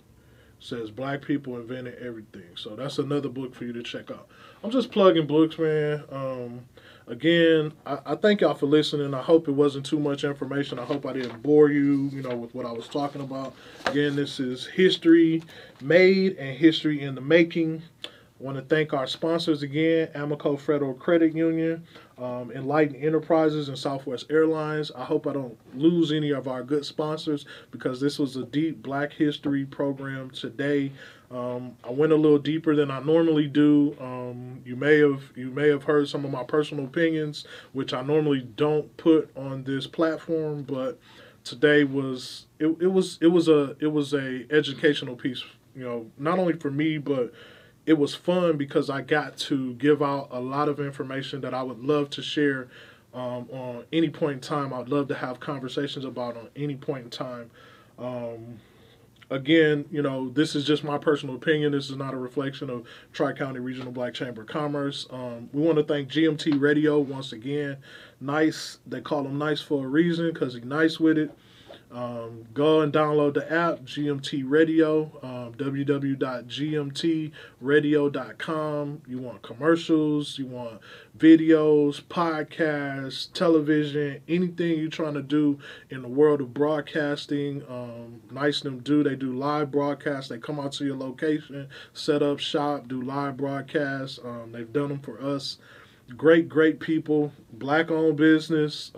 Speaker 1: Says black people invented everything. So that's another book for you to check out. I'm just plugging books, man. Again, I thank y'all for listening. I hope it wasn't too much information. I hope I didn't bore you, with what I was talking about. Again, this is history made and history in the making. I want to thank our sponsors again, Amico Federal Credit Union, Enlighten Enterprises, and Southwest Airlines. I hope I don't lose any of our good sponsors because this was a deep Black history program today. I went a little deeper than I normally do. You may have heard some of my personal opinions, which I normally don't put on this platform, but today was a educational piece. Not only for me, but it was fun because I got to give out a lot of information that I would love to share on any point in time. I'd love to have conversations about on any point in time. Again, this is just my personal opinion. This is not a reflection of Tri-County Regional Black Chamber of Commerce. We want to thank GMT Radio once again. Nice, they call him nice for a reason because he's nice with it. Go and download the app, GMT Radio, www.gmtradio.com. You want commercials, you want videos, podcasts, television, anything you're trying to do in the world of broadcasting. Nice of them do. They do live broadcasts. They come out to your location, set up shop, do live broadcasts. They've done them for us. Great people, Black-owned business,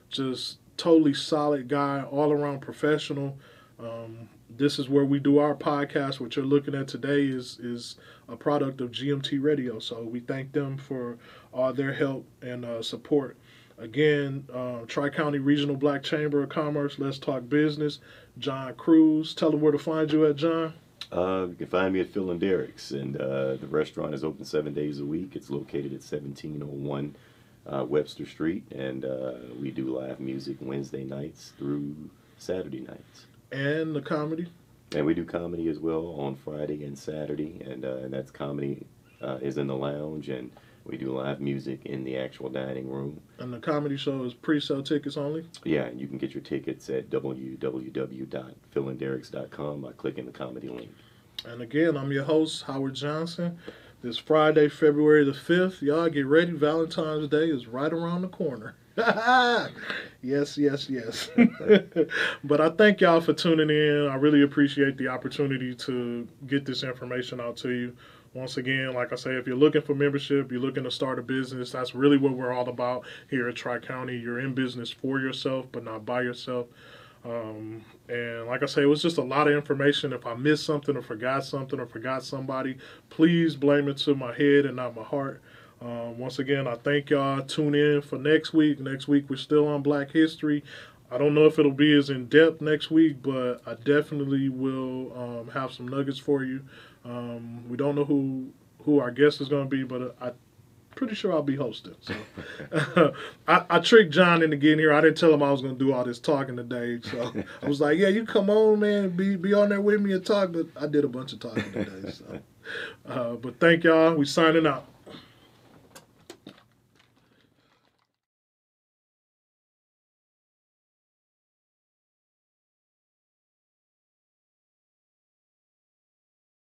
Speaker 1: just totally solid guy, all around professional. This is where we do our podcast. What you're looking at today is a product of GMT Radio. So we thank them for all their help and support. Again, Tri-County Regional Black Chamber of Commerce, Let's Talk Business. John Cruz. Tell them where to find you at, John.
Speaker 2: You can find me at Phil and Derek's, and the restaurant is open 7 days a week. It's located at 1701 Webster Street, and we do live music Wednesday nights through Saturday nights.
Speaker 1: And the comedy?
Speaker 2: And we do comedy as well on Friday and Saturday, and that's comedy is in the lounge, and we do live music in the actual dining room.
Speaker 1: And the comedy show is pre-sale tickets only?
Speaker 2: Yeah, and you can get your tickets at www.philandericks.com by clicking the comedy link. And
Speaker 1: again, I'm your host, Howard Johnson. This Friday, February the 5th, y'all get ready. Valentine's Day is right around the corner. Yes. But I thank y'all for tuning in. I really appreciate the opportunity to get this information out to you. Once again, like I say, if you're looking for membership, you're looking to start a business, that's really what we're all about here at Tri-County. You're in business for yourself, but not by yourself. And like I say, it was just a lot of information. If I missed something or forgot something or forgot somebody, please blame it to my head and not my heart. Once again, I thank y'all. Tune in for next week. Next week, we're still on Black History. I don't know if it'll be as in-depth next week, but I definitely will have some nuggets for you. We don't know who our guest is going to be, but I'm pretty sure I'll be hosting. So I tricked John into getting here. I didn't tell him I was going to do all this talking today. So I was like, yeah, you come on, man, be on there with me and talk. But I did a bunch of talking today. So, but thank y'all. We signing out.